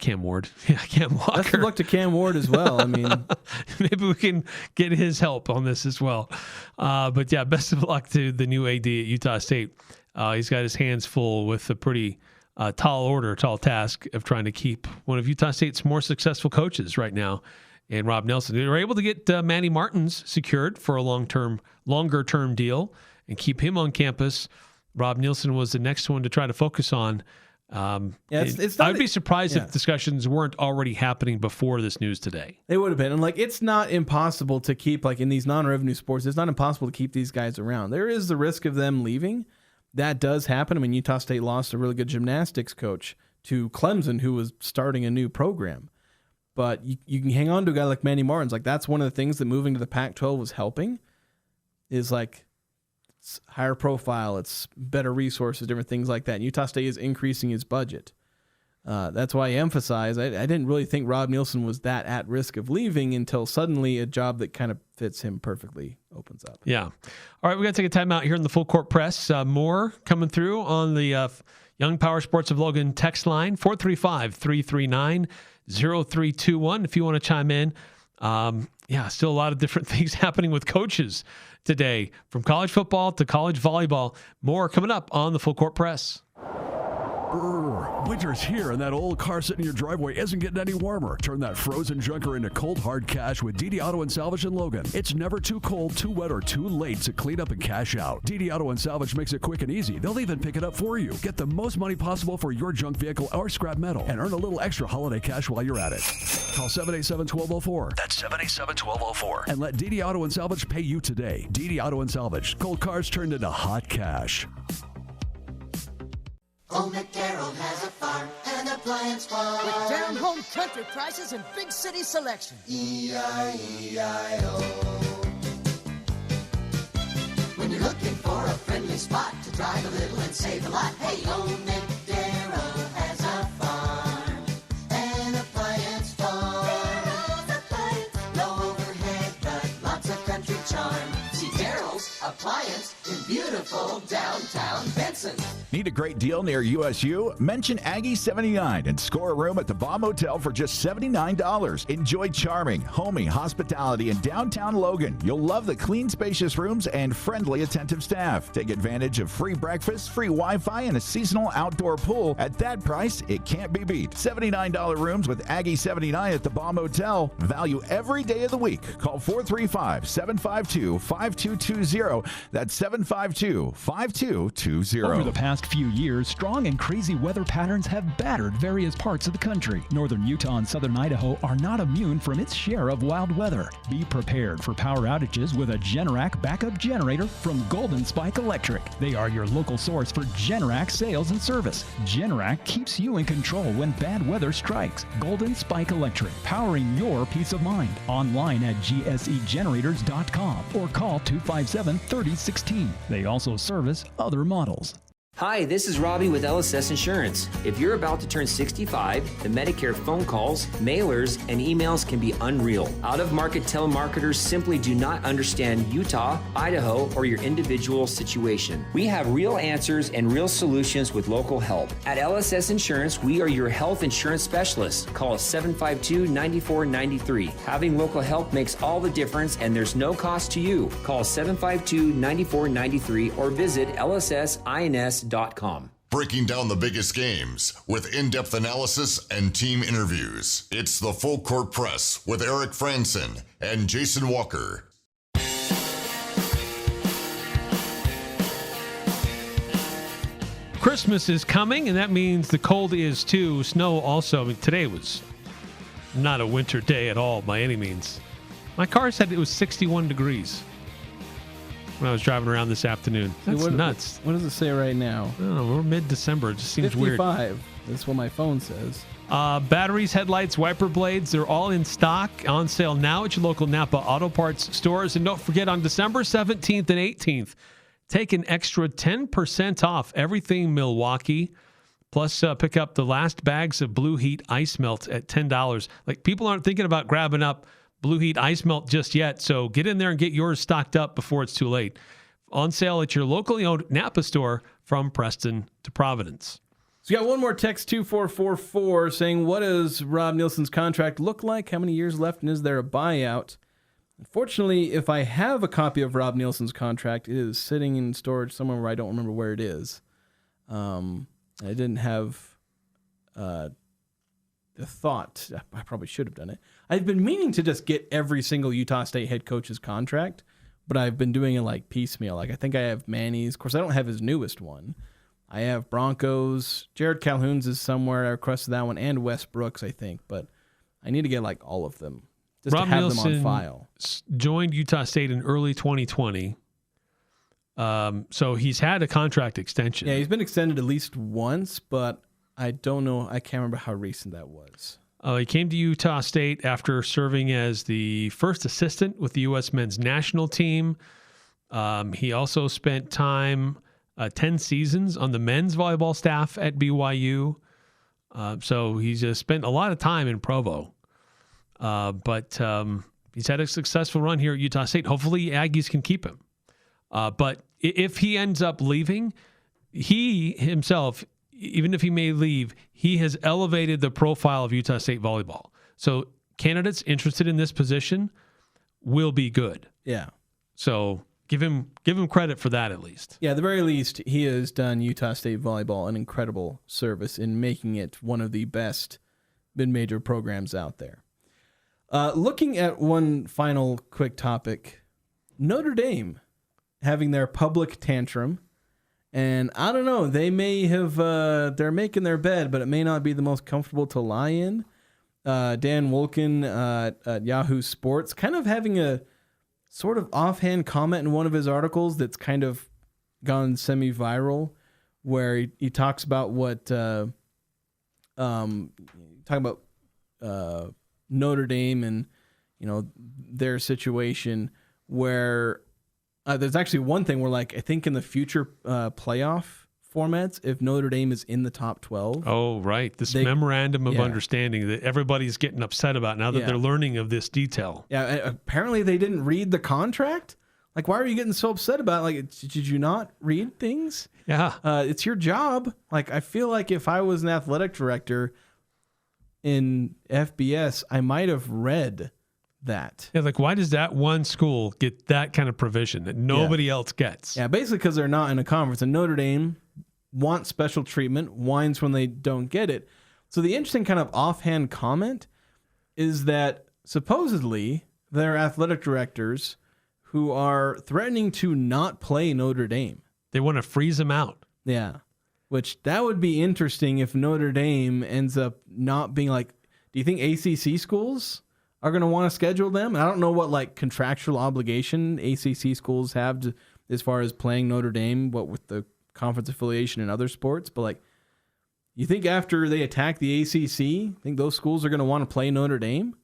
D: Cam Ward. Yeah, Cam Walker.
E: Best of luck to Cam Ward as well. I mean,
D: maybe we can get his help on this as well. But yeah, best of luck to the new AD at Utah State. He's got his hands full with a pretty tall task of trying to keep one of Utah State's more successful coaches right now, and Rob Neilson. They were able to get Manny Martins secured for a longer term deal and keep him on campus. Rob Neilson was the next one to try to focus on. I would be surprised if discussions weren't already happening before this news today.
E: They would have been. And it's not impossible to keep, in these non-revenue sports, it's not impossible to keep these guys around. There is the risk of them leaving. That does happen. I mean, Utah State lost a really good gymnastics coach to Clemson, who was starting a new program. But you can hang on to a guy like Manny Martins. That's one of the things that moving to the Pac-12 was helping, is it's higher profile, it's better resources, different things like that. And Utah State is increasing its budget. That's why I emphasize, I didn't really think Rob Neilson was that at risk of leaving until suddenly a job that kind of fits him perfectly opens up.
D: Yeah. All right, we got to take a time out here in the Full Court Press. More coming through on the Young Power Sports of Logan text line, 435-339-0321 if you want to chime in. Still a lot of different things happening with coaches today, from college football to college volleyball. More coming up on the Full Court Press.
P: Winter's here, and that old car sitting in your driveway isn't getting any warmer. Turn that frozen junker into cold, hard cash with DD Auto and Salvage in Logan. It's never too cold, too wet, or too late to clean up and cash out. DD Auto and Salvage makes it quick and easy. They'll even pick it up for you. Get the most money possible for your junk vehicle or scrap metal, and earn a little extra holiday cash while you're at it. Call 787-1204. That's 787-1204. And let DD Auto and Salvage pay you today. DD Auto and Salvage. Cold cars turned into hot cash.
Q: Old McDarrell has a farm, an appliance farm.
R: With down-home country prices and big city selection.
Q: E-I-E-I-O. When you're looking for a friendly spot to drive a little and save a lot, hey, Old McDarrell has a farm, an appliance farm. Darrell's Appliance. Low overhead, but lots of country charm. See Darrell's Appliance in beautiful downtown Benson.
K: Need a great deal near USU? Mention Aggie 79 and score a room at the Baum Hotel for just $79. Enjoy charming, homey hospitality in downtown Logan. You'll love the clean, spacious rooms and friendly, attentive staff. Take advantage of free breakfast, free Wi-Fi, and a seasonal outdoor pool. At that price, it can't be beat. $79 rooms with Aggie 79 at the Baum Hotel. Value every day of the week. Call 435-752-5220. That's 752-5220.
S: Over the past few years, strong and crazy weather patterns have battered various parts of the country. Northern Utah and southern Idaho are not immune from its share of wild weather. Be prepared for power outages with a Generac backup generator from Golden Spike Electric. They are your local source for Generac sales and service. Generac keeps you in control when bad weather strikes. Golden Spike Electric, powering your peace of mind. Online at gsegenerators.com or call 257-3016. They also service other models.
T: Hi, this is Robbie with LSS Insurance. If you're about to turn 65, the Medicare phone calls, mailers, and emails can be unreal. Out-of-market telemarketers simply do not understand Utah, Idaho, or your individual situation. We have real answers and real solutions with local help. At LSS Insurance, we are your health insurance specialists. Call us 752-9493. Having local help makes all the difference, and there's no cost to you. Call 752-9493 or visit lssins.com.
A: Breaking down the biggest games with in-depth analysis and team interviews. It's the Full Court Press with Eric Frandsen and Jason Walker.
D: Christmas is coming, and that means the cold is too. Snow also. I mean, today was not a winter day at all by any means. My car said it was 61 degrees when I was driving around this afternoon. That's nuts.
E: What does it say right now?
D: I don't know. We're mid-December. It just seems
E: 55.
D: weird.
E: That's what my phone says.
D: Batteries, headlights, wiper blades, they're all in stock, on sale now at your local Napa Auto Parts stores. And don't forget, on December 17th and 18th, take an extra 10% off everything Milwaukee. Plus, pick up the last bags of Blue Heat Ice Melt at $10. Like, people aren't thinking about grabbing up Blue Heat Ice Melt just yet, so get in there and get yours stocked up before it's too late. On sale at your locally owned Napa store from Preston to Providence.
E: So you got one more text, 2444, saying, what does Rob Neilson's contract look like? How many years left, and is there a buyout? Unfortunately, if I have a copy of Rob Neilson's contract, it is sitting in storage somewhere where I don't remember where it is. I didn't have the thought. I probably should have done it. I've been meaning to just get every single Utah State head coach's contract, but I've been doing it like piecemeal. Like, I think I have Manny's. Of course, I don't have his newest one. I have Broncos. Jared Calhoun's is somewhere. I requested that one, and Westbrook's, I think. But I need to get like all of them just
D: Rob
E: to have
D: Neilson
E: them on file.
D: Joined Utah State in early 2020. So he's had a contract extension.
E: Yeah, he's been extended at least once, but I don't know. I can't remember how recent that was.
D: He came to Utah State after serving as the first assistant with the U.S. men's national team. He also spent time, 10 seasons, on the men's volleyball staff at BYU. So he's spent a lot of time in Provo. But he's had a successful run here at Utah State. Hopefully Aggies can keep him. But if he ends up leaving, he himself, even if he may leave, he has elevated the profile of Utah State volleyball. So candidates interested in this position will be good.
E: Yeah.
D: So give him credit for that at least.
E: Yeah, at the very least, he has done Utah State volleyball an incredible service in making it one of the best mid-major programs out there. Looking at one final quick topic, Notre Dame having their public tantrum. And I don't know, they may have, they're making their bed, but it may not be the most comfortable to lie in. Dan Wolken at Yahoo Sports kind of having a sort of offhand comment in one of his articles that's kind of gone semi-viral, where he talks about what, talking about Notre Dame and, their situation where there's actually one thing where, like, I think in the future playoff formats, if Notre Dame is in the top 12.
D: Oh, right. This memorandum of understanding that everybody's getting upset about now that they're learning of this detail.
E: Yeah, apparently they didn't read the contract. Like, why are you getting so upset about it? Like, did you not read things?
D: Yeah.
E: It's your job. Like, I feel like if I was an athletic director in FBS, I might have read that.
D: Yeah, like, why does that one school get that kind of provision that nobody else gets?
E: Yeah, basically because they're not in a conference. And Notre Dame wants special treatment, whines when they don't get it. So the interesting kind of offhand comment is that supposedly there are athletic directors who are threatening to not play Notre Dame.
D: They want to freeze them out.
E: Yeah, which that would be interesting if Notre Dame ends up not being like, do you think ACC schools are going to want to schedule them? And I don't know what like contractual obligation ACC schools have to, as far as playing Notre Dame, what with the conference affiliation and other sports. But like, you think after they attack the ACC, think those schools are going to want to play Notre Dame?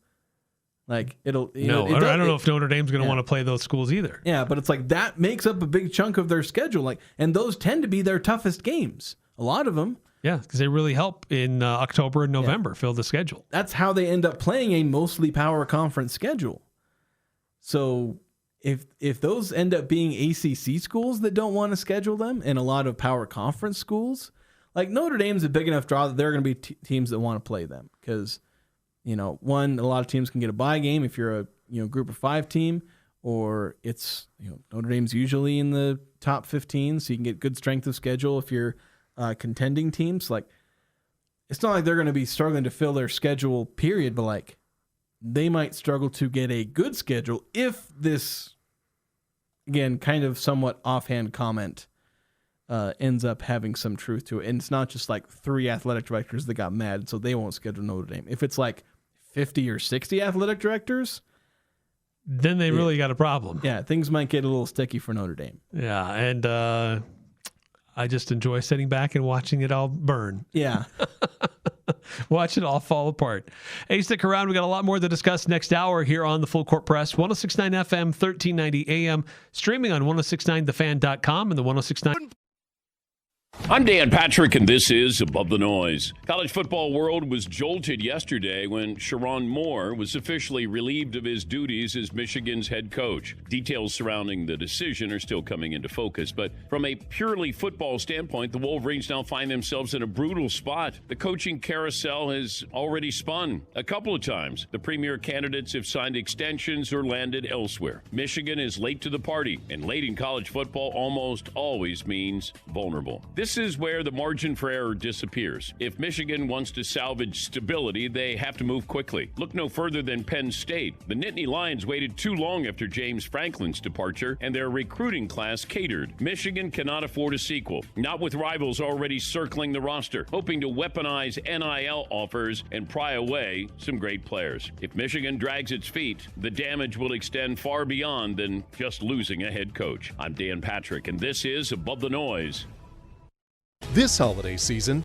E: Like it'll.
D: I don't know if Notre Dame's going to want to play those schools either.
E: Yeah, but it's like that makes up a big chunk of their schedule. Like, and those tend to be their toughest games. A lot of them.
D: Yeah, because they really help in October and November fill the schedule.
E: That's how they end up playing a mostly power conference schedule. So if those end up being ACC schools that don't want to schedule them, and a lot of power conference schools, like Notre Dame's a big enough draw that there are going to be teams that want to play them because, one, a lot of teams can get a bye game if you're a group of 5 team, or it's Notre Dame's usually in the top 15, so you can get good strength of schedule if you're contending teams. Like, it's not like they're going to be struggling to fill their schedule, period, but like they might struggle to get a good schedule if this, again, kind of somewhat offhand comment ends up having some truth to it. And it's not just like 3 athletic directors that got mad, so they won't schedule Notre Dame. If it's like 50 or 60 athletic directors,
D: then they really got a problem.
E: Yeah, things might get a little sticky for Notre Dame.
D: Yeah, and I just enjoy sitting back and watching it all burn.
E: Yeah.
D: Watch it all fall apart. Hey, stick around. We got a lot more to discuss next hour here on the Full Court Press. 106.9 FM, 1390 AM, streaming on 1069thefan.com and the 1069.
U: I'm Dan Patrick, and this is Above the Noise. College football world was jolted yesterday when Sharon Moore was officially relieved of his duties as Michigan's head coach. Details surrounding the decision are still coming into focus, but from a purely football standpoint, the Wolverines now find themselves in a brutal spot. The coaching carousel has already spun a couple of times. The premier candidates have signed extensions or landed elsewhere. Michigan is late to the party, and late in college football almost always means vulnerable. This is where the margin for error disappears. If Michigan wants to salvage stability, they have to move quickly. Look no further than Penn State. The Nittany Lions waited too long after James Franklin's departure, and their recruiting class catered. Michigan cannot afford a sequel, not with rivals already circling the roster, hoping to weaponize NIL offers and pry away some great players. If Michigan drags its feet, the damage will extend far beyond than just losing a head coach. I'm Dan Patrick, and this is Above the Noise.
V: This holiday season,